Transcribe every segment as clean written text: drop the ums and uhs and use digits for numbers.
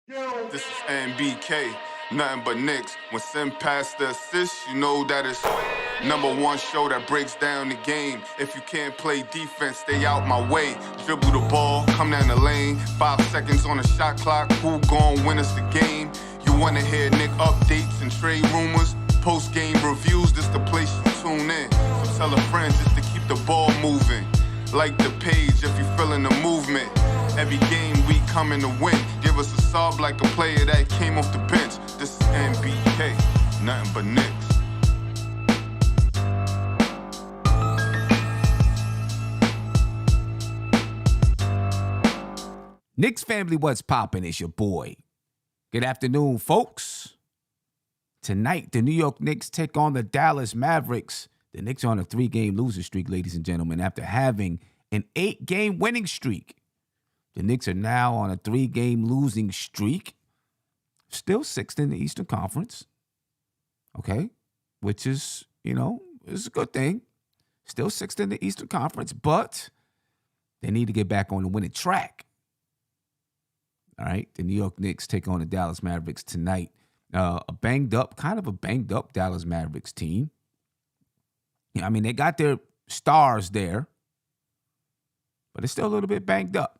This is NBK, nothing but Knicks. When Sim pass the assist, you know that it's #1 show that breaks down the game. If you can't play defense, stay out my way. Dribble the ball, come down the lane. 5 seconds on the shot clock, who gon' win us the game? You wanna hear Nick updates and trade rumors? Post-game reviews, this the place you tune in. So tell a friend just to keep the ball moving. Like the page if you feeling the movement. Every game we coming to win. Give us a sob like a player that came off the bench. This is NBK, nothing but Knicks. Knicks family, what's poppin'? It's your boy. Good afternoon, folks. Tonight, the New York Knicks take on the Dallas Mavericks. The Knicks are on a 3-game losing streak, ladies and gentlemen, after having an 8-game winning streak. The Knicks are now on a 3-game losing streak. Still 6th in the Eastern Conference. Okay? Which is, is a good thing. Still 6th in the Eastern Conference, but they need to get back on the winning track. All right? The New York Knicks take on the Dallas Mavericks tonight. A banged up Dallas Mavericks team. They got their stars there, but it's still a little bit banged up.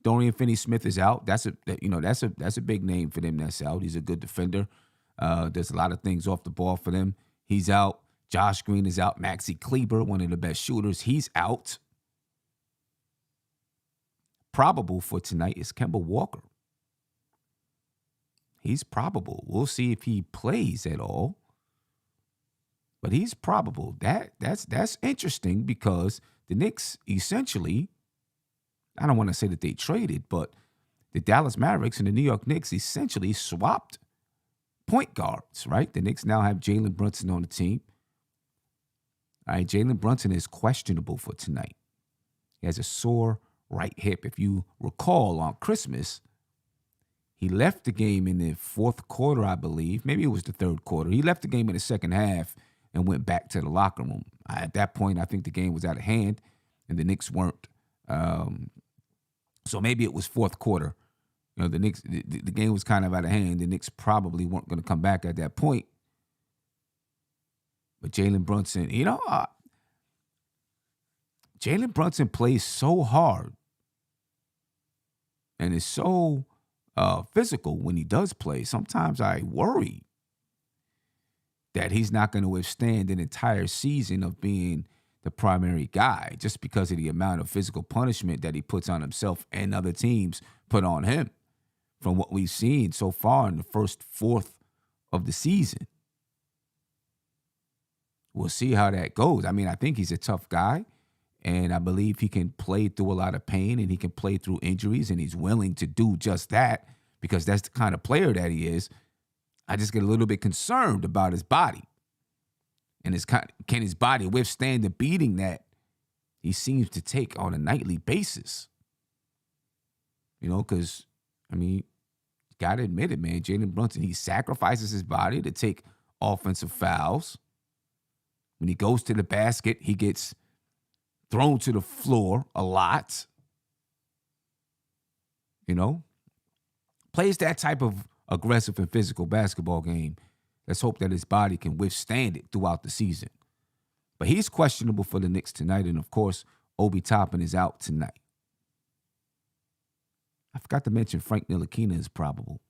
Dorian Finney-Smith is out. That's a big name for them that's out. He's a good defender. There's a lot of things off the ball for them. He's out. Josh Green is out. Maxi Kleber, one of the best shooters, he's out. Probable for tonight is Kemba Walker. He's probable. We'll see if he plays at all. But he's probable. That's interesting because the Knicks essentially, I don't want to say that they traded, but the Dallas Mavericks and the New York Knicks essentially swapped point guards, right? The Knicks now have Jalen Brunson on the team. All right, Jalen Brunson is questionable for tonight. He has a sore right hip. If you recall, on Christmas, he left the game in the fourth quarter, I believe. Maybe it was the third quarter. He left the game in the second half and went back to the locker room. At that point, I think the game was out of hand, and the Knicks weren't. So maybe it was fourth quarter. The Knicks, the game was kind of out of hand. The Knicks probably weren't going to come back at that point. But Jalen Brunson, Jalen Brunson plays so hard and is so physical when he does play. Sometimes I worry that he's not going to withstand an entire season of being the primary guy just because of the amount of physical punishment that he puts on himself and other teams put on him from what we've seen so far in the first fourth of the season. We'll see how that goes. I think he's a tough guy, and I believe he can play through a lot of pain and he can play through injuries, and he's willing to do just that because that's the kind of player that he is. I just get a little bit concerned about his body. And can his body withstand the beating that he seems to take on a nightly basis? Because, you got to admit it, man. Jalen Brunson, he sacrifices his body to take offensive fouls. When he goes to the basket, he gets thrown to the floor a lot. Plays that type of aggressive and physical basketball game. Let's hope that his body can withstand it throughout the season. But he's questionable for the Knicks tonight. And, of course, Obi Toppin is out tonight. I forgot to mention Frank Ntilikina is probable.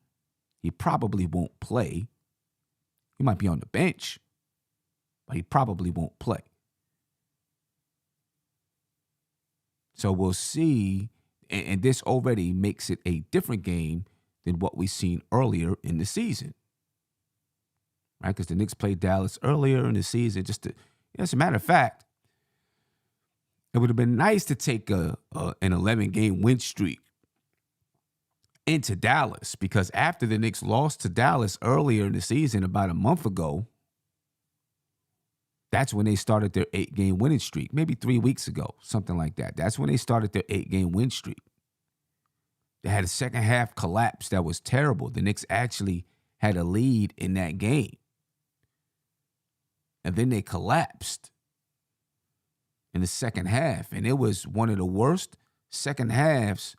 He probably won't play. He might be on the bench, but he probably won't play. So we'll see. And this already makes it a different game than what we've seen earlier in the season. Right? Because the Knicks played Dallas earlier in the season. As a matter of fact, it would have been nice to take an 11-game win streak into Dallas, because after the Knicks lost to Dallas earlier in the season, about a month ago, that's when they started their 8-game winning streak. Maybe 3 weeks ago, something like that. That's when they started their 8-game win streak. They had a second half collapse that was terrible. The Knicks actually had a lead in that game. And then they collapsed in the second half. And it was one of the worst second halves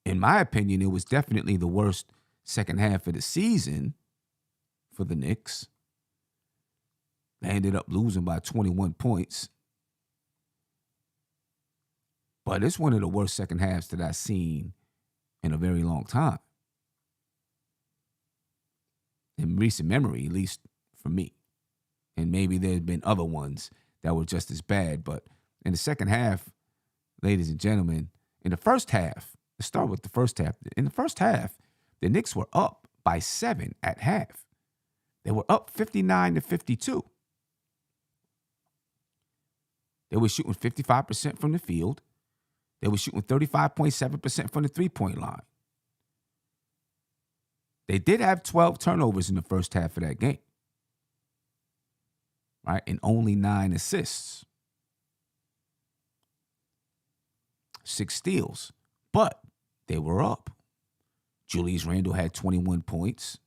in my opinion, it was definitely the worst second half of the season for the Knicks. They ended up losing by 21 points. But it's one of the worst second halves that I've seen in a very long time. In recent memory, at least for me. And maybe there's been other ones that were just as bad. But in the second half, ladies and gentlemen, in the first half, let's start with the first half. In the first half, the Knicks were up by 7 at half. They were up 59-52. They were shooting 55% from the field. They were shooting 35.7% from the three-point line. They did have 12 turnovers in the first half of that game, right? And only 9 assists. 6 steals. But they were up. Julius Randle had 21 points.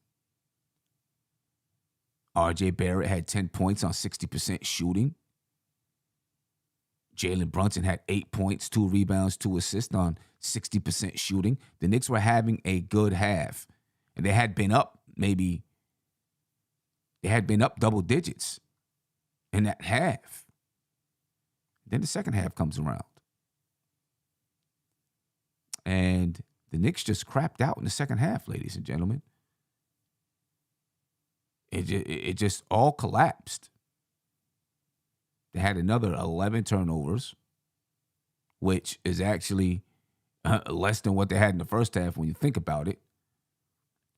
RJ Barrett had 10 points on 60% shooting. Jalen Brunson had 8 points, 2 rebounds, 2 assists on 60% shooting. The Knicks were having a good half. And they had been up double digits in that half. Then the second half comes around. And the Knicks just crapped out in the second half, ladies and gentlemen. It just all collapsed. They had another 11 turnovers, which is actually less than what they had in the first half when you think about it.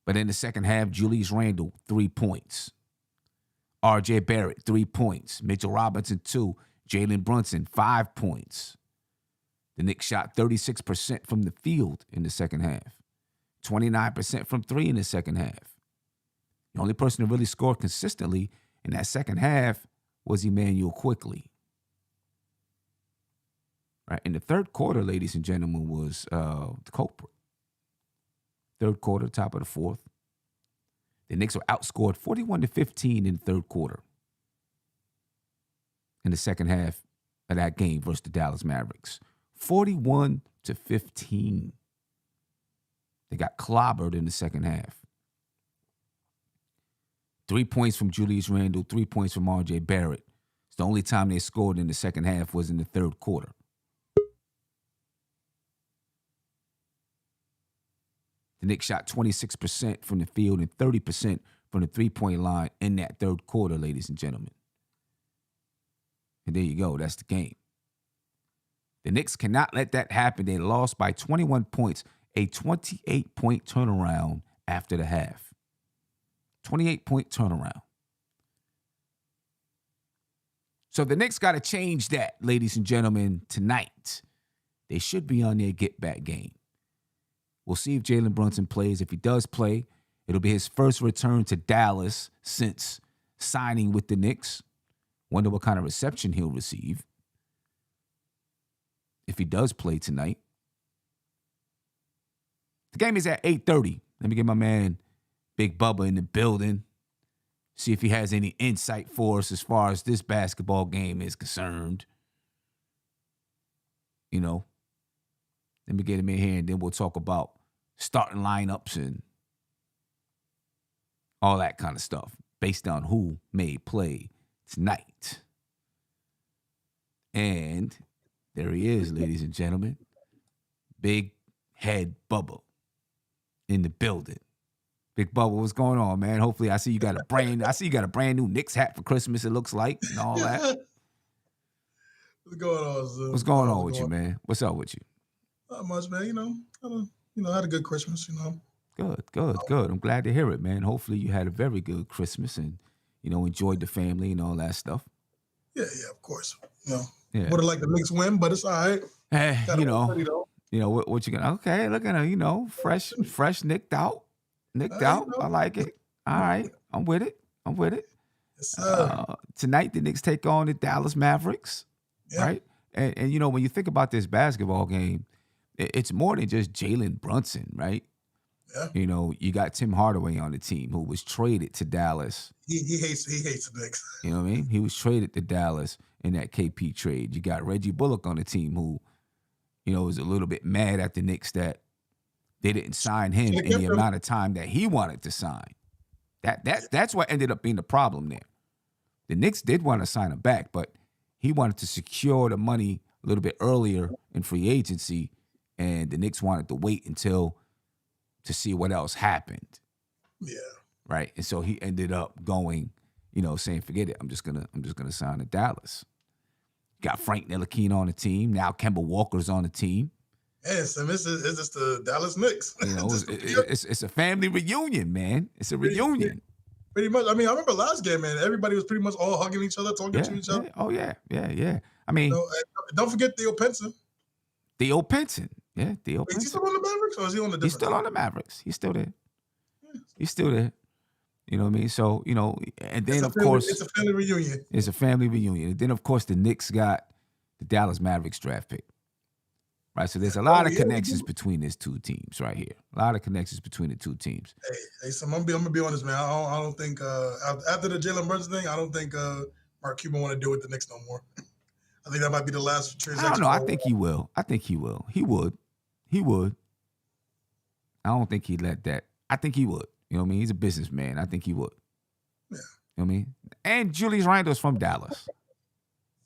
But in the second half, Julius Randle, 3 points. RJ Barrett, 3 points. Mitchell Robinson, 2. Jalen Brunson, 5 points. The Knicks shot 36% from the field in the second half. 29% from 3 in the second half. The only person who really scored consistently in that second half was Emmanuel Quickley. Right? In the third quarter, ladies and gentlemen, was the culprit. Third quarter, top of the fourth. The Knicks were outscored 41-15 in the third quarter. In the second half of that game versus the Dallas Mavericks. 41-15. They got clobbered in the second half. 3 points from Julius Randle, 3 points from RJ Barrett. It's the only time they scored in the second half was in the third quarter. The Knicks shot 26% from the field and 30% from the three-point line in that third quarter, ladies and gentlemen. And there you go. That's the game. The Knicks cannot let that happen. They lost by 21 points, a 28-point turnaround after the half. 28-point turnaround. So the Knicks got to change that, ladies and gentlemen, tonight. They should be on their get-back game. We'll see if Jalen Brunson plays. If he does play, it'll be his first return to Dallas since signing with the Knicks. Wonder what kind of reception he'll receive if he does play tonight. The game is at 8:30. Let me get my man Big Bubba in the building. See if he has any insight for us as far as this basketball game is concerned. You know, let me get him in here and then we'll talk about starting lineups and all that kind of stuff based on who may play tonight. And there he is, ladies and gentlemen. Big Head Bubba in the building. Big Bubba, what's going on, man? Hopefully I see you got a brand new Knicks hat for Christmas, it looks like, and all that. What's going on, Zoom? What's going on with you, man? What's up with you? Not much, man. I had a good Christmas, Good. I'm glad to hear it, man. Hopefully you had a very good Christmas and, enjoyed the family and all that stuff. Yeah, of course. Yeah. Would have liked the Knicks win, but it's all right. Hey, what you gonna? Okay, look at her. Fresh, nicked out. I like it. All right, I'm with it. Yes, sir. Tonight the Knicks take on the Dallas Mavericks, right? And when you think about this basketball game, it's more than just Jalen Brunson, right? Yeah. You got Tim Hardaway on the team who was traded to Dallas. He hates the Knicks. You know what I mean? He was traded to Dallas in that KP trade. You got Reggie Bullock on the team who, is a little bit mad at the Knicks that they didn't sign him in the amount of time that he wanted to sign. That's what ended up being the problem there. The Knicks did want to sign him back, but he wanted to secure the money a little bit earlier in free agency, and the Knicks wanted to wait until to see what else happened. Yeah. Right. And so he ended up going, saying, forget it. I'm just gonna sign to Dallas. Got Frank Ntilikina on the team. Now Kemba Walker's on the team. Yes, and it's just the Dallas Knicks. It's a family reunion, man. It's a reunion. Pretty much. I mean, I remember last game, man. Everybody was pretty much all hugging each other, talking to each other. Yeah. Oh yeah. I mean, don't forget Theo Pinson. Theo Pinson. Yeah, Theo Pinson. Is he still on the Mavericks, or is he on the different He's still team? on the Mavericks. He's still there. Yeah. He's still there. You know what I mean? So, and then of course it's a family reunion. It's a family reunion. And then of course the Knicks got the Dallas Mavericks draft pick. Right. So there's a lot of connections between these two teams right here. A lot of connections between the two teams. Hey, so I'm gonna be honest, man. I don't think after the Jalen Brunson thing, I don't think Mark Cuban want to deal with the Knicks no more. I think that might be the last transaction. I don't know. I think he will. He would. I don't think he'd let that. I think he would. You know what I mean? He's a businessman. I think he would. Yeah. You know what I mean? And Julius Randle's from Dallas.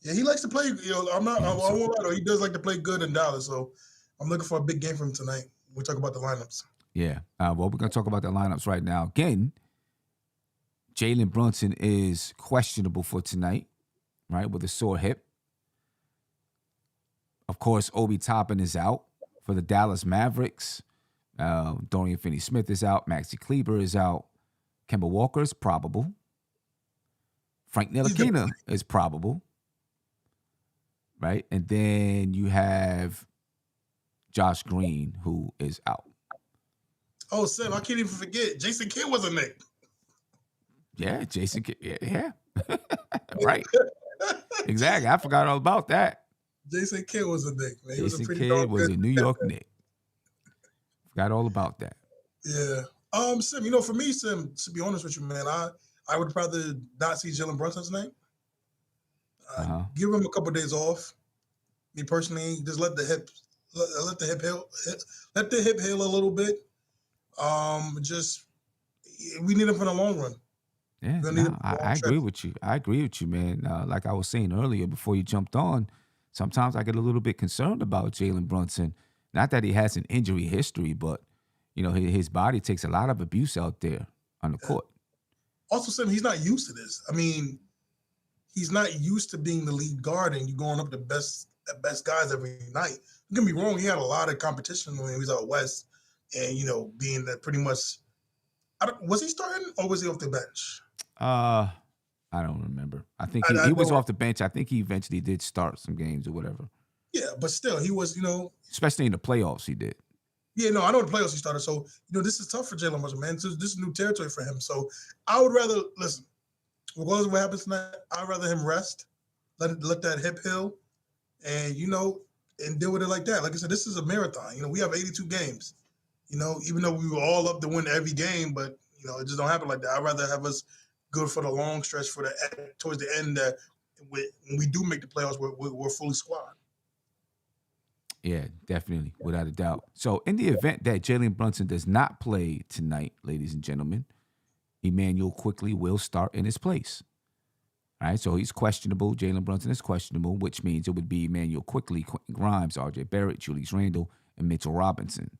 Yeah, he likes to play. I won't lie though. He does like to play good in Dallas. So I'm looking for a big game from him tonight. We'll talk about the lineups. Yeah. Well, we're going to talk about the lineups right now. Again, Jalen Brunson is questionable for tonight, right, with a sore hip. Of course, Obi Toppin is out for the Dallas Mavericks. Dorian Finney-Smith is out. Maxi Kleber is out. Kemba Walker is probable. Frank Ntilikina is probable. Right? And then you have Josh Green, who is out. Oh, Sam, I can't even forget. Jason Kidd was a Knick. Yeah, Jason Kidd. Yeah. Right. Exactly. I forgot all about that. Jason Kidd was a Knick, man. Jason Kidd was a New York Knick. Forgot all about that. Yeah. Sim, for me, Sim, to be honest with you, man, I would rather not see Jalen Brunson's name. Give him a couple of days off. Me personally, just let the hip heal a little bit. We need him for the long run. Yeah, I agree with you. I agree with you, man. Like I was saying earlier before you jumped on, sometimes I get a little bit concerned about Jalen Brunson. Not that he has an injury history, but his body takes a lot of abuse out there on the court. Also, Sam, he's not used to this. I mean, he's not used to being the lead guard and you going up the best guys every night. Don't get me wrong, he had a lot of competition when he was out west, and being that pretty much. Was he starting or was he off the bench? I don't remember. I think he was off the bench. I think he eventually did start some games or whatever. Yeah, but still, he was, especially in the playoffs, he did. Yeah, no, I know the playoffs he started. So, this is tough for Jalen Brunson, man. This is new territory for him. So, I would rather, listen, regardless of what happens tonight, I'd rather him rest, let that hip heal, and, and deal with it like that. Like I said, this is a marathon. We have 82 games. Even though we were all up to win every game, but, it just don't happen like that. I'd rather have us good for the long stretch towards the end that when we do make the playoffs, we're fully squad. Yeah, definitely, without a doubt. So in the event that Jalen Brunson does not play tonight, ladies and gentlemen, Emmanuel Quickley will start in his place. All right, so he's questionable. Jalen Brunson is questionable, which means it would be Emmanuel Quickley, Quentin Grimes, RJ Barrett, Julius Randle, and Mitchell Robinson.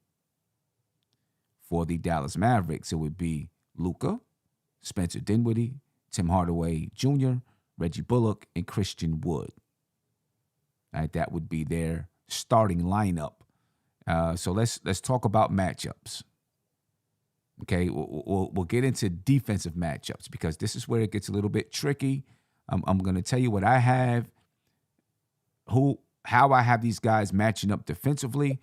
For the Dallas Mavericks, it would be Luka, Spencer Dinwiddie, Tim Hardaway Jr., Reggie Bullock, and Christian Wood. All right, that would be their starting lineup. So let's talk about matchups. Okay, we'll get into defensive matchups because this is where it gets a little bit tricky. I'm going to tell you what I have, how I have these guys matching up defensively.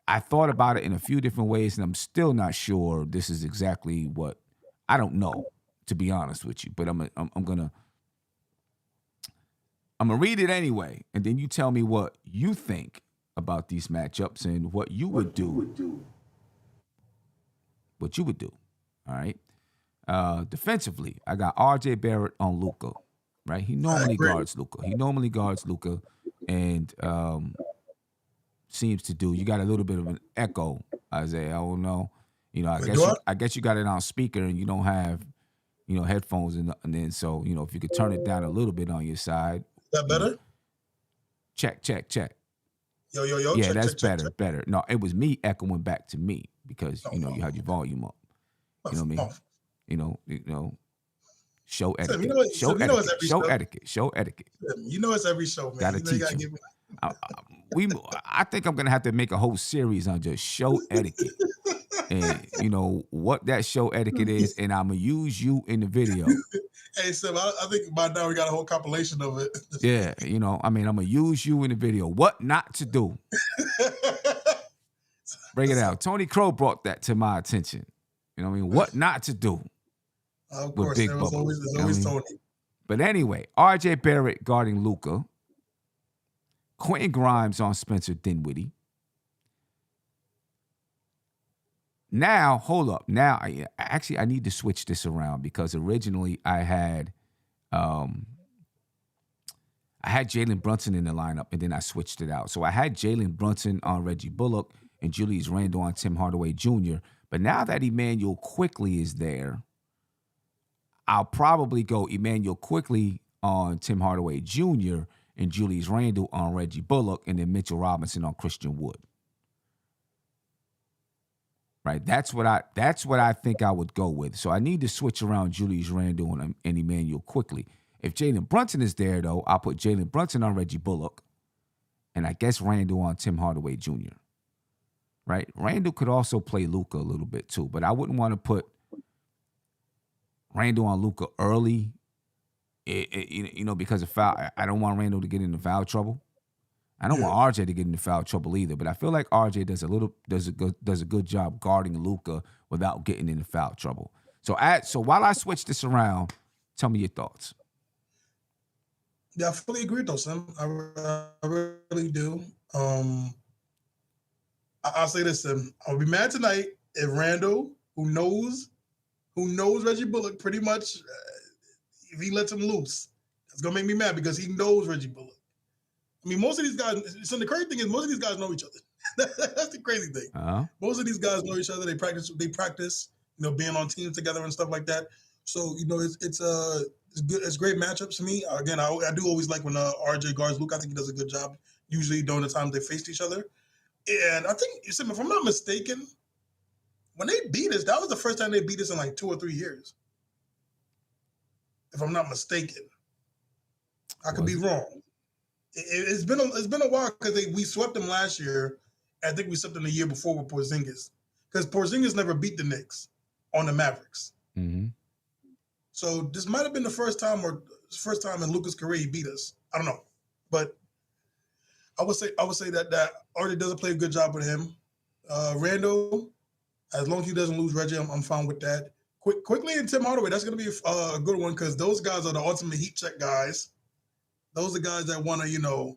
I thought about it in a few different ways, and I'm still not sure this is exactly what I don't know, to be honest with you. But I'm gonna read it anyway, and then you tell me what you think about these matchups and what you would do. What you would do. All right. Defensively, I got RJ Barrett on Luka. Right, he normally guards Luka. And seems to do. You got a little bit of an echo, Isaiah. I don't know. Wait, do I? I guess you got it on speaker and you don't have, headphones and then so, if you could turn it down a little bit on your side. Is that better? Check. Yo, yo, yo. Yeah, Check, that's check, check, better, check. better. No, it was me echoing back to me because, Oh, you had your volume up. oh, You know what I mean? Show Sam, etiquette. Sam, you know it's every show. Show etiquette. Sam, you know it's every show, man. Gotta You know you teach gotta him. give me. I think I'm gonna have to make a whole series on just show etiquette. And what that show etiquette is, and I'm gonna use you in the video. Hey, Sam, I think by now we got a whole compilation of it. Yeah, I'm gonna use you in the video. What not to do. Bring it out. Tony Crow brought that to my attention. What not to do. Of course, Big there was Bubba. always Tony. But anyway, R.J. Barrett guarding Luka. Quentin Grimes on Spencer Dinwiddie. Now, hold up. Now, I need to switch this around because originally I had Jalen Brunson in the lineup, and then I switched it out. So I had Jalen Brunson on Reggie Bullock and Julius Randle on Tim Hardaway Jr. But now that Emmanuel Quickley is there, I'll probably go Emmanuel Quickley on Tim Hardaway Jr. and Julius Randle on Reggie Bullock, and then Mitchell Robinson on Christian Wood. Right, that's what I think I would go with. So I need to switch around Julius Randle and Emmanuel Quickley. If Jalen Brunson is there, though, I'll put Jalen Brunson on Reggie Bullock, and I guess Randle on Tim Hardaway Jr. Right, Randle could also play Luka a little bit too, but I wouldn't want to put Randle on Luka early, because of foul. I don't want Randle to get into foul trouble. I don't want RJ to get into foul trouble either. But I feel like RJ does a good job guarding Luka without getting into foul trouble. So while I switch this around, tell me your thoughts. Yeah, I fully agree though, Sam. I really do. I'll say this, Sam. I'll be mad tonight if Randle, who knows Reggie Bullock pretty much, if he lets him loose, it's gonna make me mad because he knows Reggie Bullock. I mean, most of these guys. So the crazy thing is, most of these guys know each other. That's the crazy thing. Uh-huh. Most of these guys know each other. They practice. Being on teams together and stuff like that. So it's good. It's great matchups to me. Again, I do always like when RJ guards Luke. I think he does a good job. Usually during the times they faced each other. And I think, if I'm not mistaken, when they beat us, that was the first time they beat us in like 2 or 3 years. If I'm not mistaken, I could be wrong. It's been a while because we swept them last year. I think we swept them the year before with Porzingis, because Porzingis never beat the Knicks on the Mavericks. Mm-hmm. So this might have been the first time in Luka's career he beat us. I don't know, but I would say that already doesn't play a good job with him. Randle, as long as he doesn't lose Reggie, I'm fine with that. Quickly and Tim Hardaway, that's going to be a good one because those guys are the ultimate heat check guys. Those are guys that want to,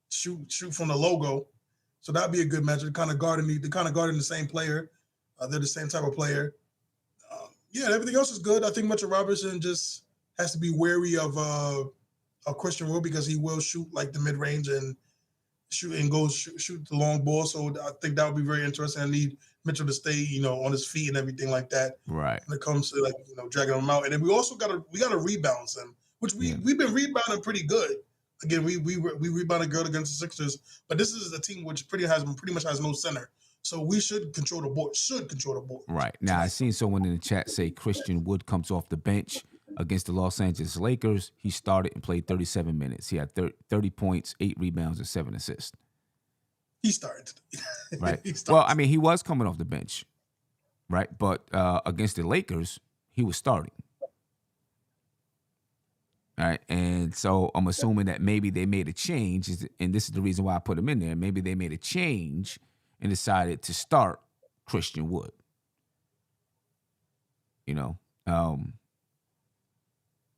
shoot from the logo. So that'd be a good matchup. Kind of guarding the same player. They're the same type of player. Everything else is good. I think Mitchell Robinson just has to be wary of Christian Wood because he will shoot like the mid range and shoot the long ball. So I think that would be very interesting. I need Mitchell to stay, on his feet and everything like that. Right. When it comes to dragging him out, and then we also got to rebound him, which we've been rebounding pretty good. Again, we rebounded good against the Sixers, but this is a team which pretty much has no center. So we should control the board. Right. Now, I seen someone in the chat say Christian Wood comes off the bench against the Los Angeles Lakers. He started and played 37 minutes. He had 30 points, 8 rebounds, and 7 assists. He started. Right. Well, I mean, he was coming off the bench, right? But against the Lakers, he was starting. All right. And so I'm assuming that maybe they made a change, and this is the reason why I put him in there. Maybe they made a change and decided to start Christian Wood.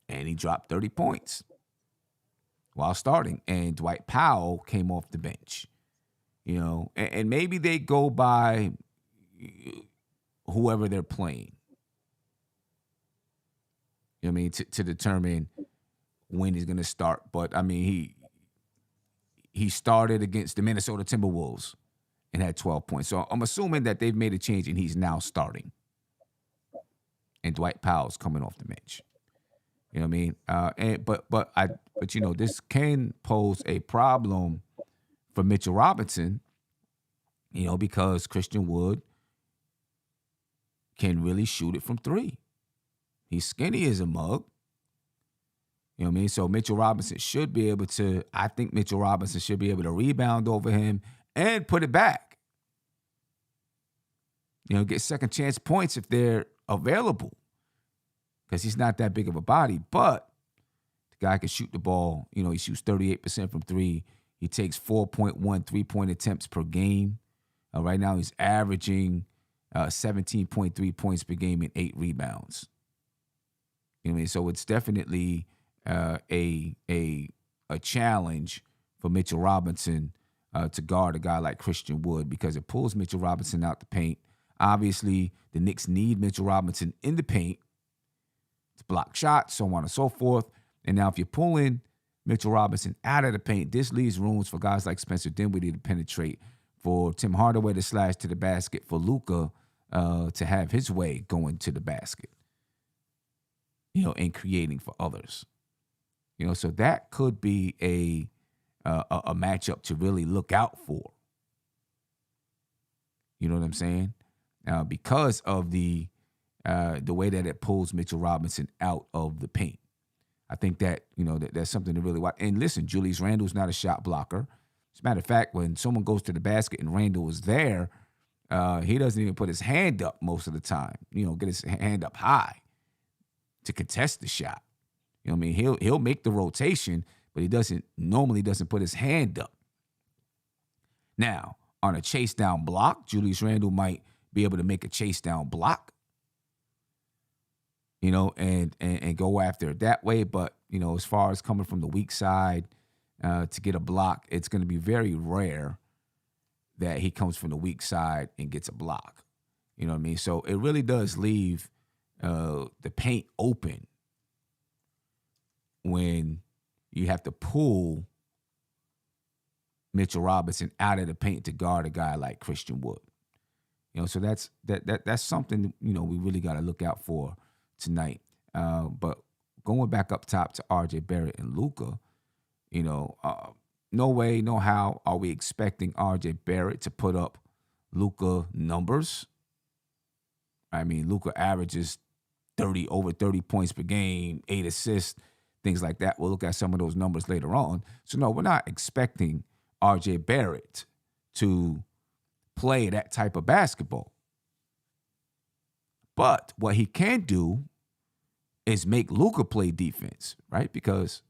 And he dropped 30 points while starting. And Dwight Powell came off the bench. And maybe they go by whoever they're playing. To determine when he's going to start. But, I mean, he started against the Minnesota Timberwolves and had 12 points. So I'm assuming that they've made a change and he's now starting. And Dwight Powell's coming off the bench. You know what I mean? But you know, this can pose a problem for Mitchell Robinson, you know, because Christian Wood can really shoot it from three. He's skinny as a mug. You know what I mean? So Mitchell Robinson should be able to, I think Mitchell Robinson should be able to rebound over him and put it back. You know, get second chance points if they're available. Because he's not that big of a body, but the guy can shoot the ball. You know, he shoots 38% from three. He takes 4.1 three-point attempts per game. Right now, he's averaging 17.3 points per game and 8 rebounds. You know what I mean? So it's definitely a challenge for Mitchell Robinson to guard a guy like Christian Wood because it pulls Mitchell Robinson out the paint. Obviously, the Knicks need Mitchell Robinson in the paint to block shots, so on and so forth. And now if you're pulling Mitchell Robinson out of the paint, this leaves rooms for guys like Spencer Dinwiddie to penetrate, for Tim Hardaway to slash to the basket, for Luka to have his way going to the basket, you know, and creating for others. You know, so that could be a matchup to really look out for. You know what I'm saying? Because of the way that it pulls Mitchell Robinson out of the paint. I think that, you know, that's something to really watch. And listen, Julius Randle's not a shot blocker. As a matter of fact, when someone goes to the basket and Randle is there, he doesn't even put his hand up most of the time. You know, get his hand up high to contest the shot. You know what I mean? He'll make the rotation, but he normally doesn't put his hand up. Now, on a chase down block, Julius Randle might be able to make a chase down block, you know, and go after it that way. But, you know, as far as coming from the weak side to get a block, it's going to be very rare that he comes from the weak side and gets a block. You know what I mean? So it really does leave the paint open when you have to pull Mitchell Robinson out of the paint to guard a guy like Christian Wood. You know, so that's something, you know, we really got to look out for tonight. But going back up top to RJ Barrett and Luka, you know, no way, no how are we expecting RJ Barrett to put up Luka numbers. I mean, Luka averages over 30 points per game, 8 assists, things like that. We'll look at some of those numbers later on. So no, we're not expecting RJ Barrett to play that type of basketball. But what he can do is make Luka play defense, right? Because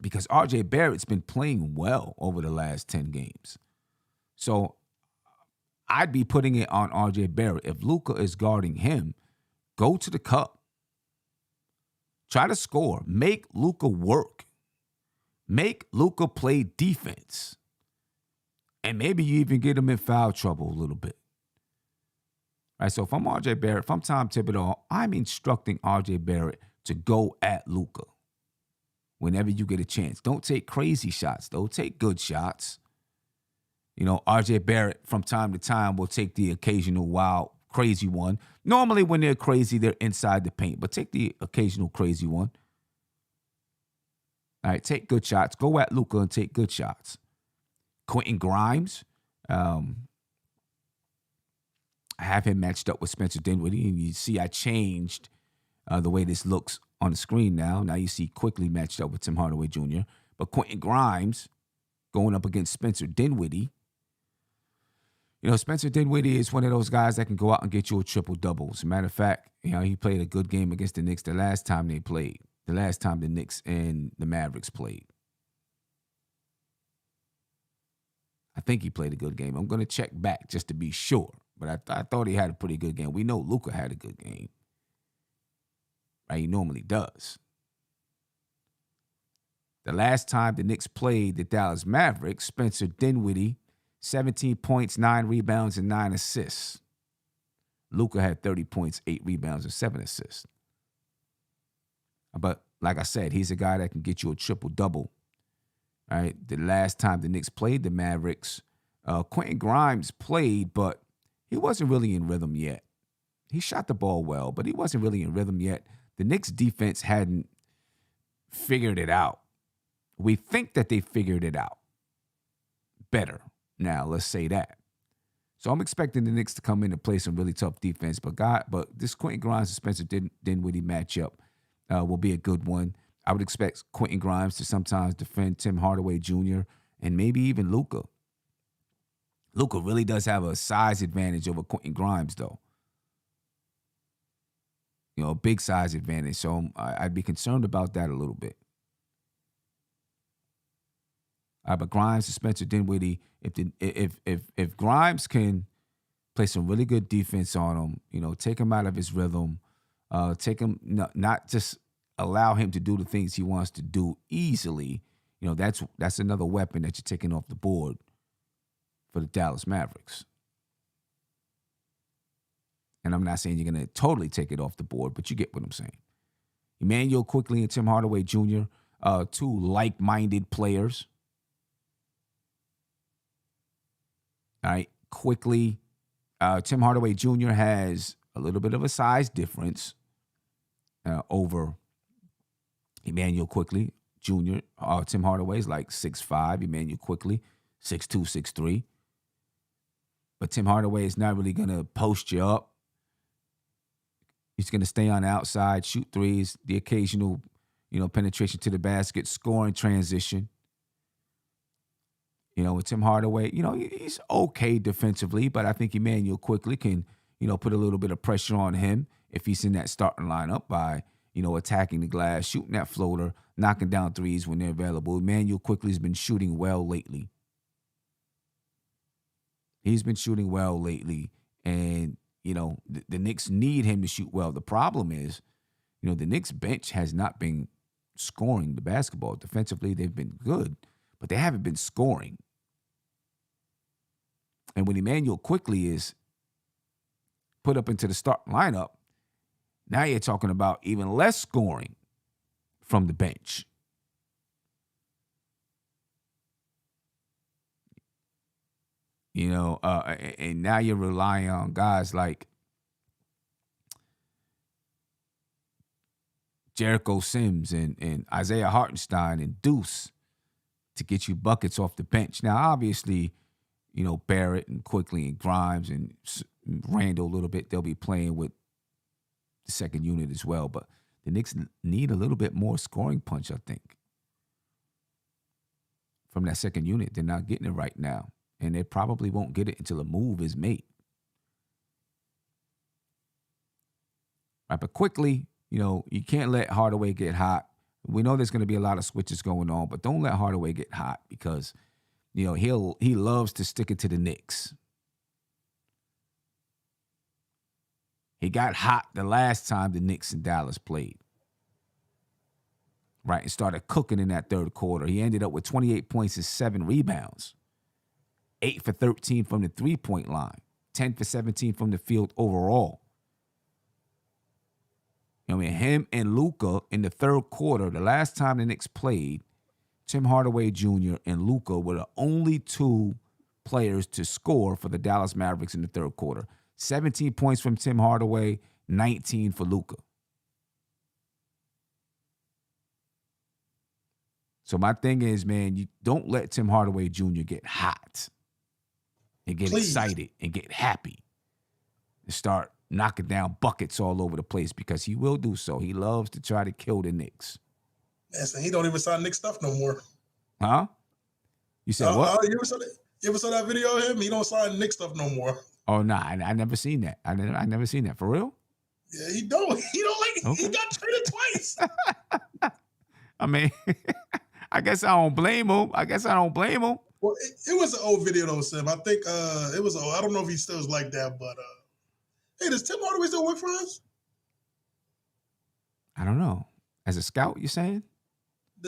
RJ Barrett's been playing well over the last 10 games. So I'd be putting it on RJ Barrett. If Luka is guarding him, go to the cup. Try to score. Make Luka work. Make Luka play defense. And maybe you even get him in foul trouble a little bit. Right, so if I'm RJ Barrett, if I'm Tom Thibodeau, I'm instructing RJ Barrett to go at Luka whenever you get a chance. Don't take crazy shots, though. Take good shots. You know, RJ Barrett from time to time will take the occasional wild, crazy one. Normally when they're crazy, they're inside the paint, but take the occasional crazy one. All right, take good shots. Go at Luka and take good shots. Quentin Grimes, I have him matched up with Spencer Dinwiddie, and you see I changed the way this looks on the screen now. Now you see quickly matched up with Tim Hardaway Jr. But Quentin Grimes going up against Spencer Dinwiddie. You know, Spencer Dinwiddie is one of those guys that can go out and get you a triple-double. As a matter of fact, you know, he played a good game against the Knicks the last time they played, the last time the Knicks and the Mavericks played. I think he played a good game. I'm going to check back just to be sure. But I thought he had a pretty good game. We know Luka had a good game. Right? He normally does. The last time the Knicks played the Dallas Mavericks, Spencer Dinwiddie, 17 points, 9 rebounds, and 9 assists. Luka had 30 points, 8 rebounds, and 7 assists. But like I said, he's a guy that can get you a triple-double. Right? The last time the Knicks played the Mavericks, Quentin Grimes played, but he wasn't really in rhythm yet. He shot the ball well, but he wasn't really in rhythm yet. The Knicks defense hadn't figured it out. We think that they figured it out better. Now, let's say that. So I'm expecting the Knicks to come in and play some really tough defense. But this Quentin Grimes and Spencer Dinwiddie matchup will be a good one. I would expect Quentin Grimes to sometimes defend Tim Hardaway Jr. and maybe even Luka. Luka really does have a size advantage over Quentin Grimes, though. A big size advantage. So I'd be concerned about that a little bit. But Grimes and Spencer Dinwiddie, if Grimes can play some really good defense on him, take him out of his rhythm, take him not just allow him to do the things he wants to do easily, that's another weapon that you're taking off the board for the Dallas Mavericks. And I'm not saying you're going to totally take it off the board, but you get what I'm saying. Emmanuel Quickley and Tim Hardaway Jr., two like-minded players. All right, Quickley, Tim Hardaway Jr. has a little bit of a size difference over Emmanuel Quickley Jr. Tim Hardaway is like 6'5", Emmanuel Quickley 6'2", 6'3". But Tim Hardaway is not really going to post you up. He's going to stay on the outside, shoot threes, the occasional, penetration to the basket, scoring transition. With Tim Hardaway, he's okay defensively, but I think Emmanuel Quickley can, put a little bit of pressure on him if he's in that starting lineup by, attacking the glass, shooting that floater, knocking down threes when they're available. Emmanuel Quickley's been shooting well lately. He's been shooting well lately, and the Knicks need him to shoot well. The problem is, the Knicks bench has not been scoring the basketball. Defensively, they've been good, but they haven't been scoring. And when Emmanuel Quickley is put up into the starting lineup, now you're talking about even less scoring from the bench. And now you're relying on guys like Jericho Sims and Isaiah Hartenstein and Deuce to get you buckets off the bench. Now, obviously, Barrett and Quickley and Grimes and Randall a little bit, they'll be playing with the second unit as well. But the Knicks need a little bit more scoring punch, I think, from that second unit. They're not getting it right now. And they probably won't get it until a move is made. Right, but quickly, you can't let Hardaway get hot. We know there's going to be a lot of switches going on, but don't let Hardaway get hot because, he loves to stick it to the Knicks. He got hot the last time the Knicks and Dallas played. Right, and started cooking in that third quarter. He ended up with 28 points and 7 rebounds. 8 for 13 from the three-point line. 10 for 17 from the field overall. Him and Luka in the third quarter, the last time the Knicks played, Tim Hardaway Jr. and Luka were the only two players to score for the Dallas Mavericks in the third quarter. 17 points from Tim Hardaway, 19 for Luka. So my thing is, man, you don't let Tim Hardaway Jr. get hot and get excited and get happy and start knocking down buckets all over the place because he will do so. He loves to try to kill the Knicks. Yes, and he don't even sign Knicks stuff no more. Huh? You said what? You ever saw that video of him? He don't sign Knicks stuff no more. Oh, no, I never seen that. I never seen that. For real? Yeah, he don't. He don't like. Okay. He got traded twice. I mean, I guess I don't blame him. Well, it was an old video though, Sim. I think it was old. I don't know if he still is like that, but hey, does Tim Hardaway still work for us? I don't know. As a scout, you saying?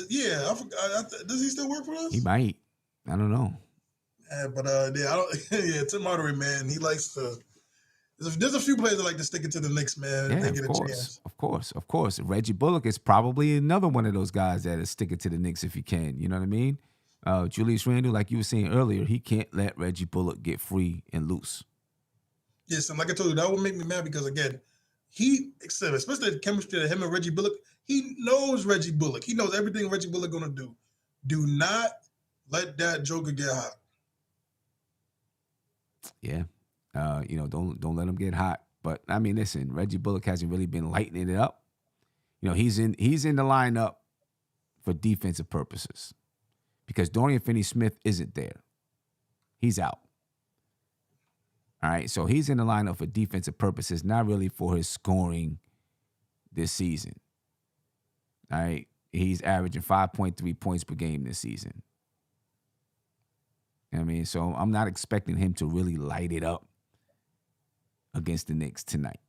Yeah, I forgot. Does he still work for us? He might. I don't know. Yeah, but I don't. Yeah, Tim Hardaway, man, he likes to There's a few players that like to stick it to the Knicks, man. If Yeah, they get a chance. of course. Reggie Bullock is probably another one of those guys that is sticking to the Knicks if you can. You know what I mean? Julius Randle, like you were saying earlier, he can't let Reggie Bullock get free and loose. Yes, and like I told you, that would make me mad because again, especially the chemistry of him and Reggie Bullock, he knows Reggie Bullock. He knows everything Reggie Bullock gonna do. Do not let that Joker get hot. Yeah. Don't let him get hot. But I mean, listen, Reggie Bullock hasn't really been lightening it up. He's in the lineup for defensive purposes because Dorian Finney-Smith isn't there. He's out. All right, so he's in the lineup for defensive purposes, not really for his scoring this season. All right, he's averaging 5.3 points per game this season. I mean, so I'm not expecting him to really light it up against the Knicks tonight.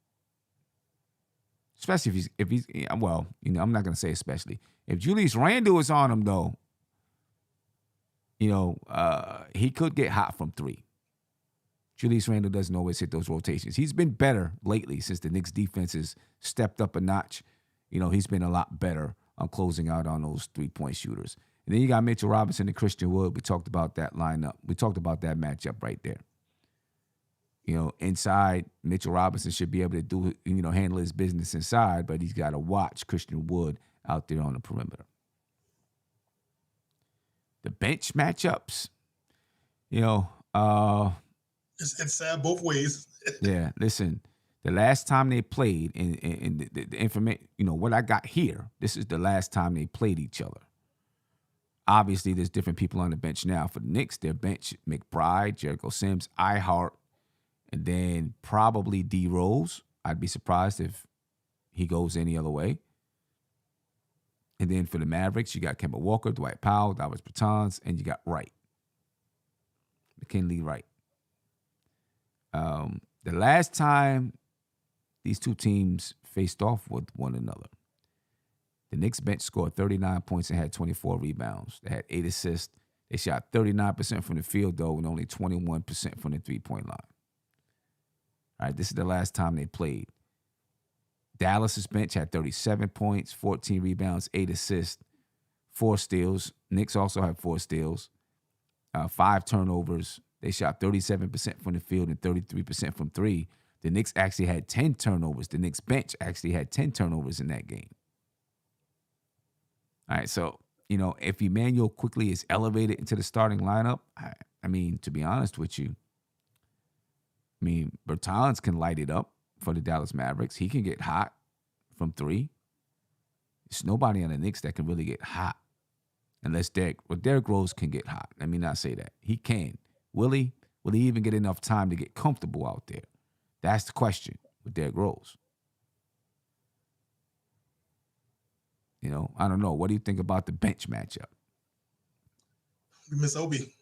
Especially if he's I'm not gonna say especially. If Julius Randle is on him though, he could get hot from three. Julius Randle doesn't always hit those rotations. He's been better lately since the Knicks defense has stepped up a notch. He's been a lot better on closing out on those 3-point shooters. And then you got Mitchell Robinson and Christian Wood. We talked about that lineup. We talked about that matchup right there. Inside, Mitchell Robinson should be able to do, handle his business inside, but he's got to watch Christian Wood out there on the perimeter. The bench matchups, it's sad both ways. Yeah, listen, the last time they played, and the information, what I got here, this is the last time they played each other. Obviously, there's different people on the bench now. For the Knicks, their bench, McBride, Jericho Sims, Ihart, and then probably D. Rose. I'd be surprised if he goes any other way. And then for the Mavericks, you got Kemba Walker, Dwight Powell, Davis Bertans, and you got Wright. McKinley Wright. The last time these two teams faced off with one another, the Knicks bench scored 39 points and had 24 rebounds. They had 8 assists. They shot 39% from the field, though, and only 21% from the three-point line. All right, this is the last time they played. Dallas's bench had 37 points, 14 rebounds, 8 assists, 4 steals. Knicks also had 4 steals, 5 turnovers. They shot 37% from the field and 33% from three. The Knicks actually had 10 turnovers. The Knicks bench actually had 10 turnovers in that game. All right, so, if Emmanuel quickly is elevated into the starting lineup, I mean, to be honest with you, Bertans can light it up for the Dallas Mavericks. He can get hot from three. There's nobody on the Knicks that can really get hot unless Derrick Rose can get hot. Let me not say that. He can. Will he even get enough time to get comfortable out there? That's the question with Derrick Rose. I don't know. What do you think about the bench matchup? We miss Obi.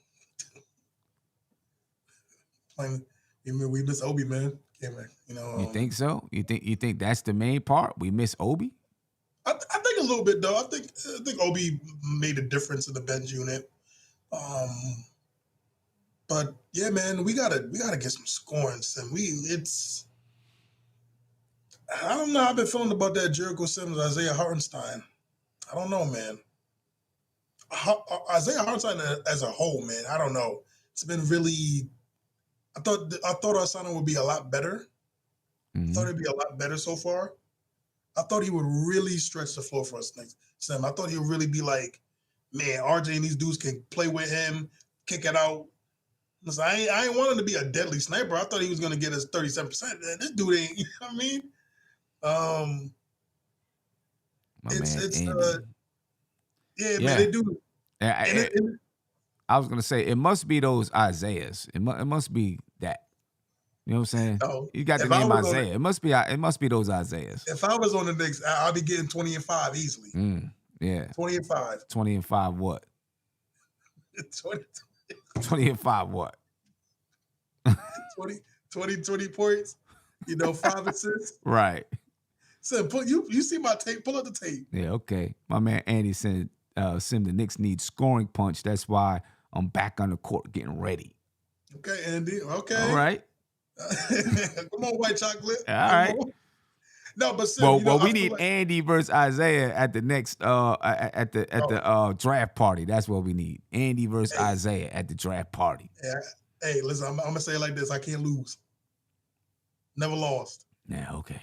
We miss Obi, man. Yeah, man. You think so? You think that's the main part? We miss Obi? I think a little bit though. I think Obi made a difference in the bench unit. But yeah, man, we gotta get some scoring. I don't know how I've been feeling about that Jericho Sims, Isaiah Hartenstein. I don't know, man. Isaiah Hartenstein as a whole, man, I don't know. It's been really. I thought our signing would be a lot better. Mm-hmm. I thought it'd be a lot better so far. I thought he would really stretch the floor for us next time. I thought he would really be like, man, RJ and these dudes can play with him, kick it out. Listen, I ain't want him to be a deadly sniper. I thought he was going to get us 37%. This dude ain't, you know what I mean? Man, they do. I was going to say, it must be those Isaiahs. It must be that. You know what I'm saying? No, you got the name Isaiah. It must be those Isaiahs. If I was on the Knicks, I'll be getting 20 and 5 easily. Yeah. 20 and 5. 20 and 5 what? 20 and 5 what? 20 points, 5 assists. Right. So you see my tape, pull up the tape. Yeah, okay. My man Andy said the Knicks need scoring punch. That's why I'm back on the court getting ready. Okay, Andy. Okay. All right. Come on, white chocolate. All Come right. on. No, but Sim, Well, I we feel need like Andy versus Isaiah at the next at the draft party. That's what we need. Andy versus hey, Isaiah at the draft party. hey, listen, I'm gonna say it like this: I can't lose. Never lost. Yeah, okay.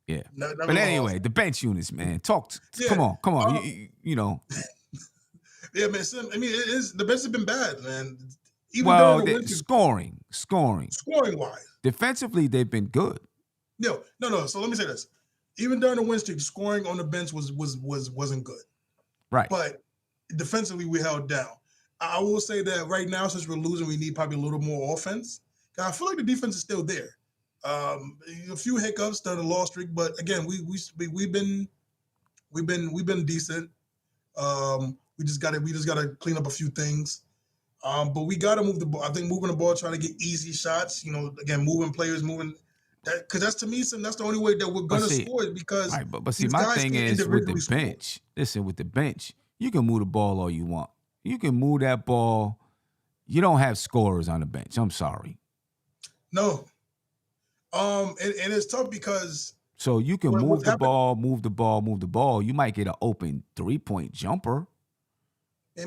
Yeah. Never But lost. anyway, the bench units, man. Talk. Yeah. Come on. Um, You know. yeah, man. Sim, I mean, it is the bench has been bad, man. Even during Well, the win, scoring. scoring wise. Defensively, they've been good. No. So let me say this: even during the win streak, scoring on the bench wasn't good. Right. But defensively, we held down. I will say that right now, since we're losing, we need probably a little more offense. I feel like the defense is still there. A few hiccups during the loss streak, but again, we've been decent. We just gotta clean up a few things. But we gotta move the ball. I think moving the ball, trying to get easy shots. Again, moving players, moving that because that's to me, that's the only way that we're gonna score is because right, but see, these my guys thing can is with the individually score. bench. Listen, with the bench, you can move the ball all you want. You can move that ball. You don't have scorers on the bench. I'm sorry. No. And it's tough because so you can what's move the happened, ball, move the ball. You might get an open 3-point jumper.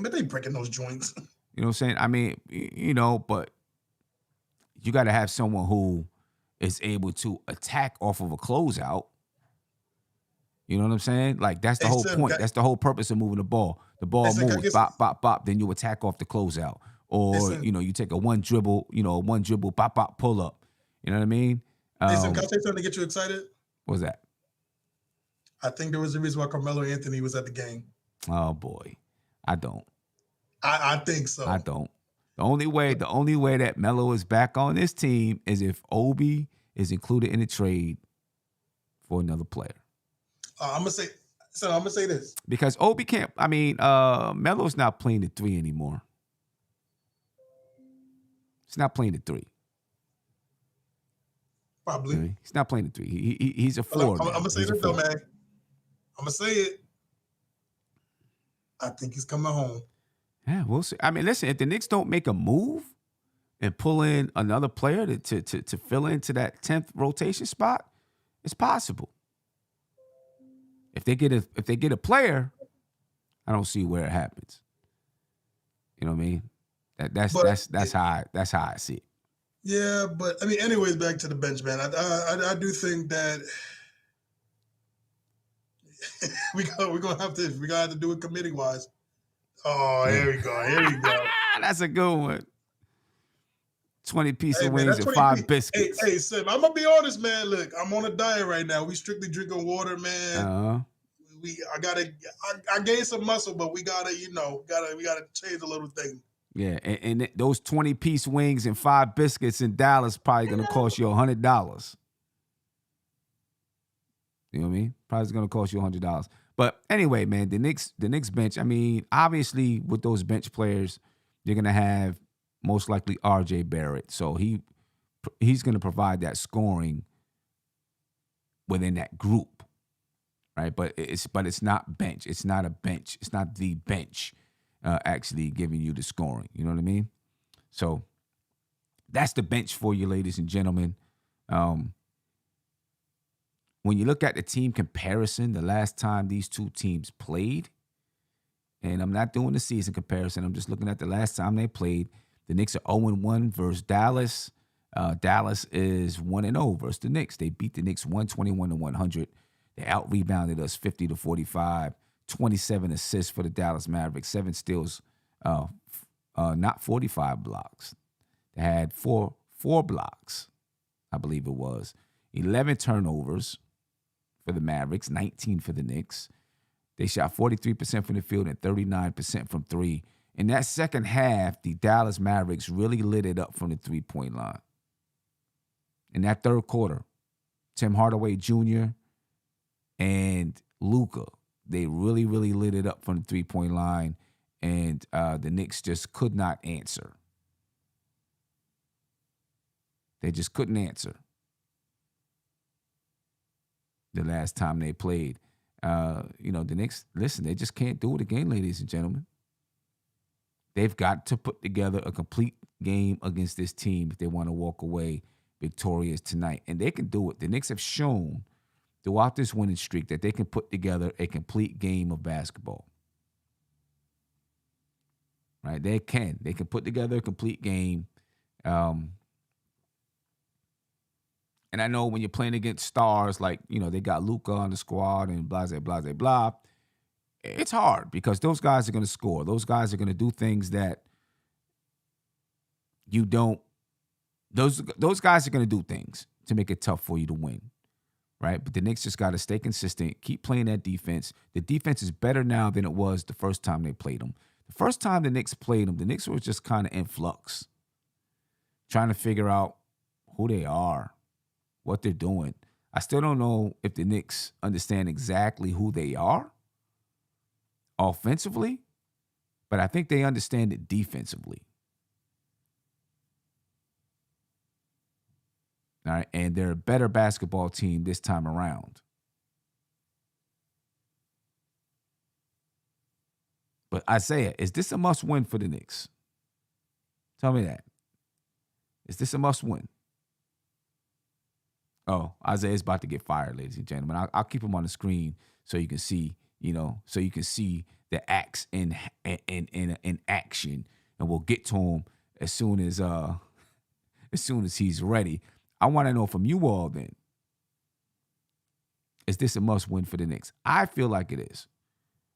but they breaking those joints. You know what I'm saying? I mean, but you got to have someone who is able to attack off of a closeout. You know what I'm saying? Like, that's the whole point. That's the whole purpose of moving the ball. The ball moves, bop, bop, bop. Then you attack off the closeout. Or, you take a one dribble, bop, bop, pull up. You know what I mean? Hey, Sim, can I say something to get you excited? What's that? I think there was a reason why Carmelo Anthony was at the game. Oh, boy. I don't. I think so. I don't. The only way that Melo is back on this team is if Obi is included in the trade for another player. I'm gonna say this. Because Obi can't, Melo's not playing the 3 anymore. He's not playing the 3. Probably. He's not playing the 3. He's a 4. I'm gonna say this though, man. I'm gonna say it. I think he's coming home. Yeah, we'll see. I mean, listen, if the Knicks don't make a move and pull in another player to fill into that 10th rotation spot, it's possible. If they get a player, I don't see where it happens. You know what I mean? That's how I see it. Yeah, but I mean, anyways, back to the bench, man. I do think that we're gonna have to do it committee wise. Oh, here we go. That's a good one. 20 pieces of wings and 5 biscuits. Hey, Sim, I'm gonna be honest, man. Look, I'm on a diet right now. We strictly drinking water, man. I gained some muscle, but we gotta change a little thing. Yeah, and those 20-piece wings and 5 biscuits in Dallas probably gonna cost you $100. You know what I mean? Probably gonna cost you $100. But anyway, man, the Knicks bench. I mean, obviously with those bench players, you're gonna have most likely R.J. Barrett, so he's gonna provide that scoring within that group, right? But it's not bench. It's not a bench. It's not the bench actually giving you the scoring. You know what I mean? So that's the bench for you, ladies and gentlemen. When you look at the team comparison, the last time these two teams played, and I'm not doing the season comparison, I'm just looking at the last time they played. The Knicks are 0-1 versus Dallas. Dallas is 1-0 versus the Knicks. They beat the Knicks 121-100. They out-rebounded us 50-45. 27 assists for the Dallas Mavericks, 7 steals, not 45 blocks. They had four blocks, I believe it was. 11 turnovers for the Mavericks, 19 for the Knicks. They shot 43% from the field and 39% from 3. In that second half, the Dallas Mavericks really lit it up from the 3-point line. In that third quarter, Tim Hardaway Jr. and Luka, they really, really lit it up from the 3-point line, and the Knicks just could not answer. They just couldn't answer the last time they played. The Knicks, listen, they just can't do it again, ladies and gentlemen. They've got to put together a complete game against this team if they want to walk away, victorious tonight, and they can do it. The Knicks have shown throughout this winning streak that they can put together a complete game of basketball. Right? They can. They can put together a complete game. And I know when you're playing against stars like, they got Luka on the squad and blah, blah, blah, blah, blah, it's hard because those guys are going to score. Those guys are going to do things that you don't. Those guys are going to do things to make it tough for you to win, right? But the Knicks just got to stay consistent, keep playing that defense. The defense is better now than it was the first time they played them. The first time the Knicks played them, the Knicks were just kind of in flux, trying to figure out who they are, what they're doing. I still don't know if the Knicks understand exactly who they are offensively, but I think they understand it defensively. All right, and they're a better basketball team this time around. But Isaiah, is this a must-win for the Knicks? Tell me that. Is this a must-win? Oh, Isaiah's about to get fired, ladies and gentlemen. I'll keep him on the screen so you can see, so you can see the axe in action, and we'll get to him as soon as he's ready. I want to know from you all then, is this a must-win for the Knicks? I feel like it is,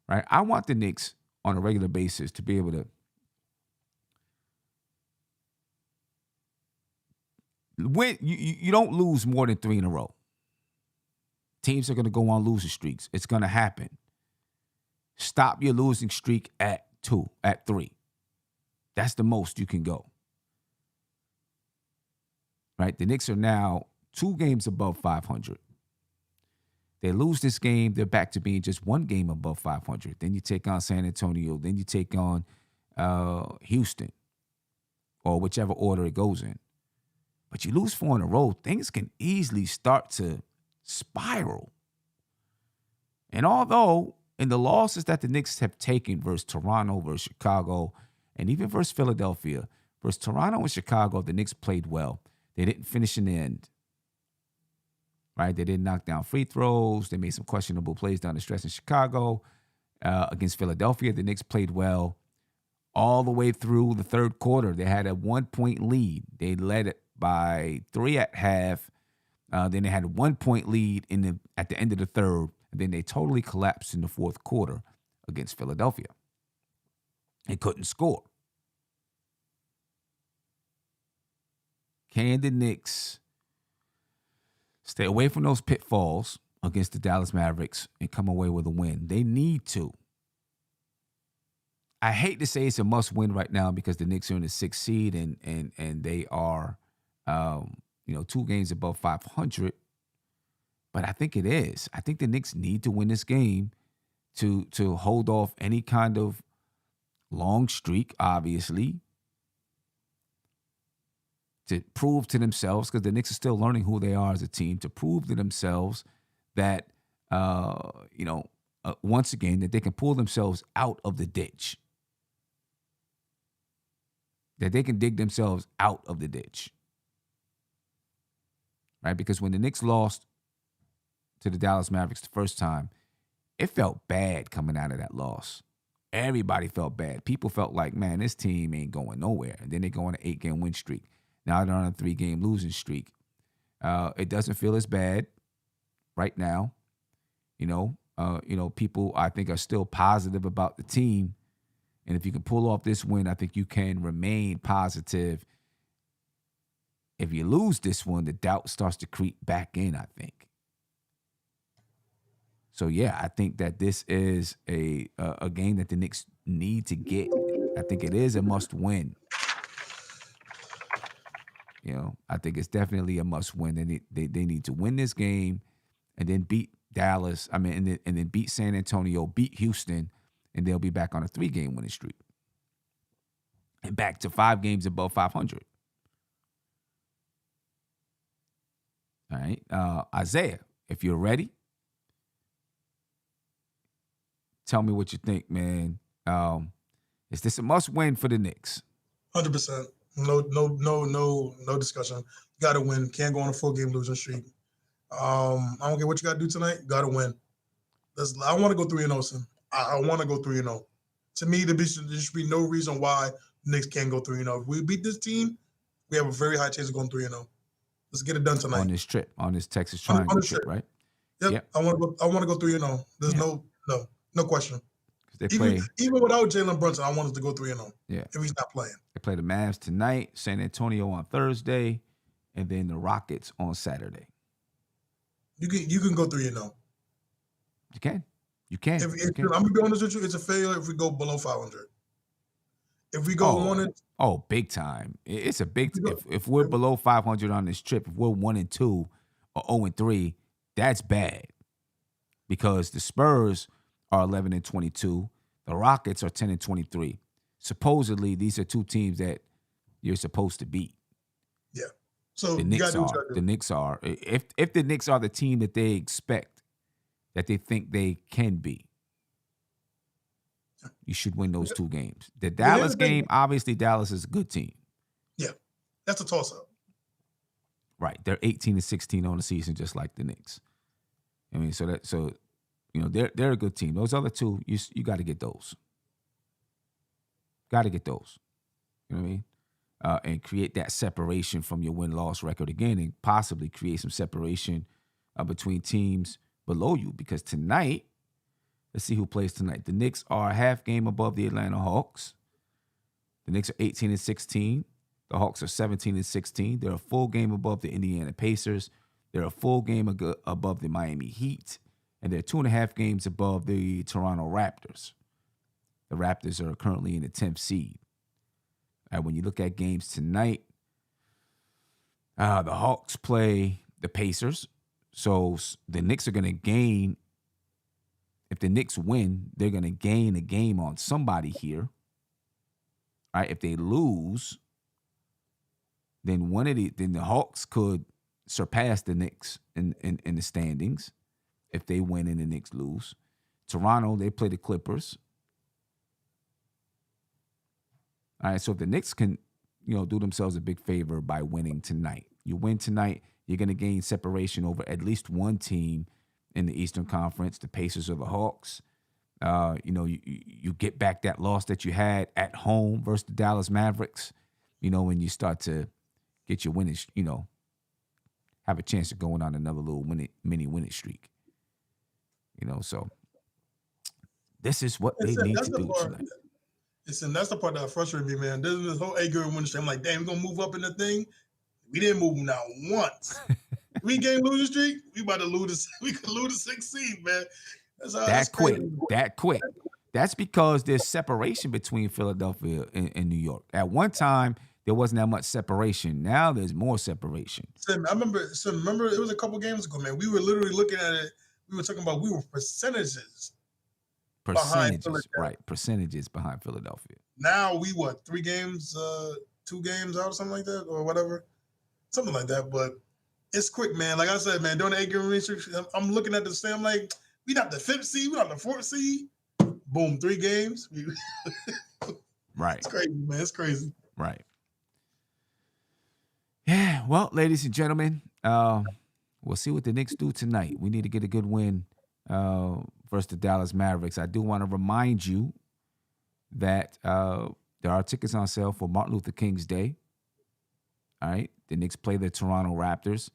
right? I want the Knicks on a regular basis to be able to win. You don't lose more than 3 in a row. Teams are going to go on losing streaks. It's going to happen. Stop your losing streak at 3. That's the most you can go. Right? The Knicks are now 2 games above 500. They lose this game, they're back to being just 1 game above 500. Then you take on San Antonio. Then you take on Houston, or whichever order it goes in. But you lose 4 in a row, things can easily start to spiral. And although in the losses that the Knicks have taken versus Toronto, versus Chicago, and even versus Philadelphia, versus Toronto and Chicago, the Knicks played well. They didn't finish in the end. Right? They didn't knock down free throws. They made some questionable plays down the stretch in Chicago. Against Philadelphia, the Knicks played well all the way through the third quarter. They had a 1-point lead. They led it by 3 at half. Then they had a 1-point lead at the end of the third. And then they totally collapsed in the fourth quarter against Philadelphia. They couldn't score. Can the Knicks stay away from those pitfalls against the Dallas Mavericks and come away with a win? They need to. I hate to say it's a must-win right now because the Knicks are in the 6th seed and they are, 2 games above 500. But I think it is. I think the Knicks need to win this game to hold off any kind of long streak, obviously, to prove to themselves, because the Knicks are still learning who they are as a team, to prove to themselves that, once again, that they can pull themselves out of the ditch. That they can dig themselves out of the ditch. Right? Because when the Knicks lost to the Dallas Mavericks the first time, it felt bad coming out of that loss. Everybody felt bad. People felt like, man, this team ain't going nowhere. And then they go on an 8-game win streak. Now they're on a 3-game losing streak. It doesn't feel as bad right now. People I think are still positive about the team. And if you can pull off this win, I think you can remain positive. If you lose this one, the doubt starts to creep back in, I think. So, yeah, I think that this is a game that the Knicks need to get. I think it is a must-win. I think it's definitely a must-win. They need to win this game and then beat Dallas. And then beat San Antonio, beat Houston, and they'll be back on a 3-game winning streak and back to 5 games above 500. All right, Isaiah, if you're ready, tell me what you think, man. Is this a must-win for the Knicks? 100%. No discussion. Got to win. Can't go on a 4-game losing streak. I don't care what you got to do tonight. Got to win. I want to go 3-0, son. I want to go 3-0. To me, there should be no reason why Knicks can't go 3-0. If we beat this team, we have a very high chance of going 3-0. Let's get it done tonight. On this trip, on this Texas Triangle trip, right? Yep. I want to go 3-0. There's no question. They even without Jalen Brunson, I want us to go 3-0. Yeah. If he's not playing. They play the Mavs tonight, San Antonio on Thursday, and then the Rockets on Saturday. You can go 3-0. You can. I'm gonna be honest with you. It's a failure if we go below 500. If we go 1 big time. It's a big. If we're below 500 on this trip, if we're 1-2 or 0-3, that's bad. Because the Spurs are 11-22, the Rockets are 10-23. Supposedly, these are two teams that you're supposed to beat. Yeah. So the Knicks are. If the Knicks are the team that they expect, that they think they can be, you should win those two games. The Dallas game, obviously, Dallas is a good team. Yeah, that's a toss-up. Right, they're 18-16 on the season, just like the Knicks. I mean, so they're a good team. Those other two, you got to get those. Got to get those. You know what I mean? And create that separation from your win-loss record again, and possibly create some separation between teams below you. Because tonight, let's see who plays tonight. The Knicks are a half game above the Atlanta Hawks. The Knicks are 18-16. The Hawks are 17-16. They're a full game above the Indiana Pacers. They're a full game above the Miami Heat. And they're 2.5 games above the Toronto Raptors. The Raptors are currently in the 10th seed. When you look at games tonight, the Hawks play the Pacers. So the Knicks are going to gain. If the Knicks win, they're going to gain a game on somebody here. All right, if they lose, then the Hawks could surpass the Knicks in the standings if they win and the Knicks lose. Toronto, they play the Clippers. All right, so if the Knicks can, do themselves a big favor by winning tonight. You win tonight, you're going to gain separation over at least one team in the Eastern Conference, the Pacers or the Hawks. You get back that loss that you had at home versus the Dallas Mavericks, when you start to get your winning, have a chance of going on another little mini winning streak. So this is what they need to do tonight. Listen, that's the part that frustrated me, man. This whole A-game winning streak. I'm like, damn, we're going to move up in the thing. We didn't move now once. 3-game losing streak, we about to lose. We could lose the 6th seed, man. That's quick. That's because there's separation between Philadelphia and New York. At one time, there wasn't that much separation. Now there's more separation. Remember, it was a couple games ago, man. We were literally looking at it. We were talking about percentages. Right? Percentages behind Philadelphia. Now we 3 games, 2 games out, or something like that, or whatever, something like that. But it's quick, man. Like I said, man, during the 8-game research, I'm looking at this thing. I'm like, we not the 5th seed, we not the 4th seed. Boom, 3 games. Right. It's crazy, man. It's crazy. Right. Yeah. Well, ladies and gentlemen, we'll see what the Knicks do tonight. We need to get a good win versus the Dallas Mavericks. I do want to remind you that there are tickets on sale for Martin Luther King's Day. All right. The Knicks play the Toronto Raptors.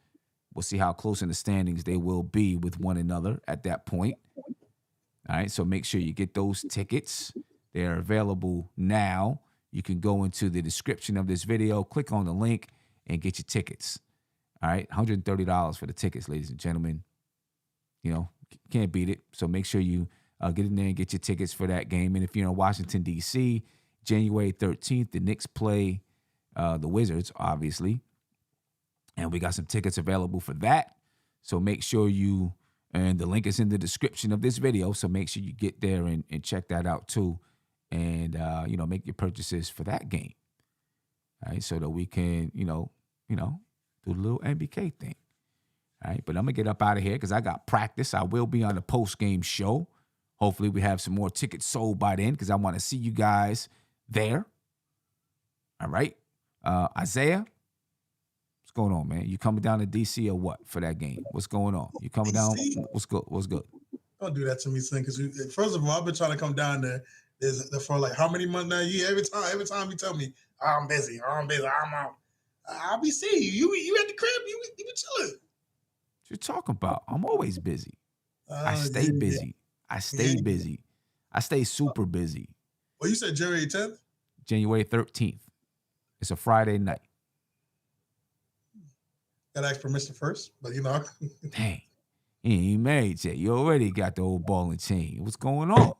We'll see how close in the standings they will be with one another at that point. All right. So make sure you get those tickets. They're available now. You can go into the description of this video, click on the link, and get your tickets. All right. $130 for the tickets, ladies and gentlemen. Can't beat it. So make sure you get in there and get your tickets for that game. And if you're in Washington, D.C., January 13th, the Knicks play the Wizards, obviously. And we got some tickets available for that. So make sure and the link is in the description of this video. So make sure you get there and check that out too. And, make your purchases for that game. All right. So that we can, do the little NBK thing. All right, but I'm going to get up out of here because I got practice. I will be on the post-game show. Hopefully we have some more tickets sold by then because I want to see you guys there. All right. Isaiah, what's going on, man? You coming down to DC or what for that game? What's going on? You coming down? What's good? What's good? Don't do that to me, son. Because first of all, I've been trying to come down there for like how many months now? Every time you tell me I'm busy, I'm out. I'll be seeing you. You at the crib? You be chilling. What you talking about? I'm always busy. I stay busy. I stay busy. I stay super busy. Well, you said January 10th? January 13th. It's a Friday night. Gotta ask permission first, but you know. Dang. You ain't married yet. You already got the old ball and chain. What's going on?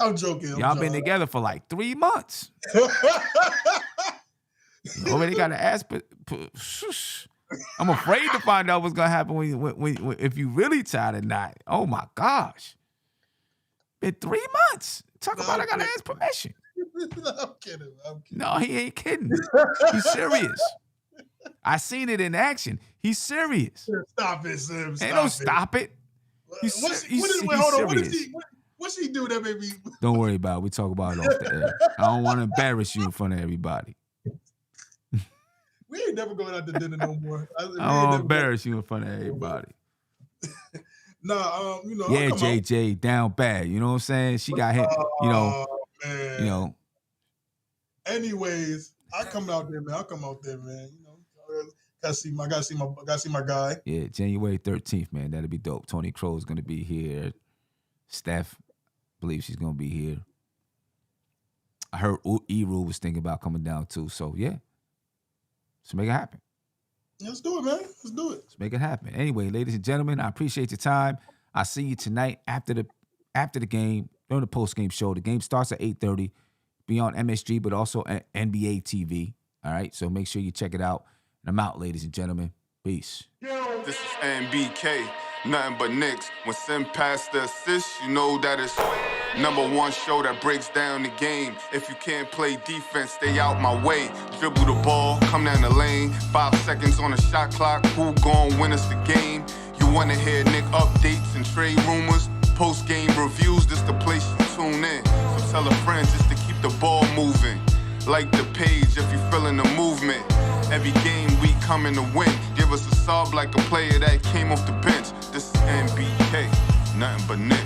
I'm joking. Y'all been together for like 3 months. You already got to ask, but I'm afraid to find out what's gonna happen when if you really tied or not. Oh my gosh, been 3 months. Talk about I gotta ask permission. I'm kidding. No, he ain't kidding. He's serious. I seen it in action. He's serious. Stop it, Sim. Ain't no stop it. What's he do that made me? Don't worry about it. We talk about it off the air. I don't want to embarrass you in front of everybody. We ain't never going out to dinner no more. I don't want to embarrass you in front of everybody. Nah, Yeah, JJ down bad. You know what I'm saying? She got hit. Man. You know. Anyways, I come out there, man. You know, gotta see my guy. Yeah, January 13th, man. That'll be dope. Tony Crow's gonna be here. Steph, believes she's gonna be here. I heard E-Rule was thinking about coming down too. So yeah, let's make it happen. Let's do it, man. Let's do it. Let's make it happen. Anyway, ladies and gentlemen, I appreciate your time. I'll see you tonight after the game, during the post-game show. The game starts at 8:30. Be on MSG, but also at NBA TV. All right, so make sure you check it out. And I'm out, ladies and gentlemen. Peace. This is NBK, nothing but Knicks. When Sim passed the assist, you know that it's #1 show that breaks down the game. If you can't play defense, stay out my way. Dribble the ball, come down the lane. 5 seconds on the shot clock, who gon' win us the game? You wanna hear Nick updates and trade rumors? Post-game reviews, this the place you tune in. So tell a friend just to keep the ball moving. Like the page if you feeling the movement. Every game we coming to win. Give us a sub like a player that came off the bench. This is NBK, nothing but Knicks.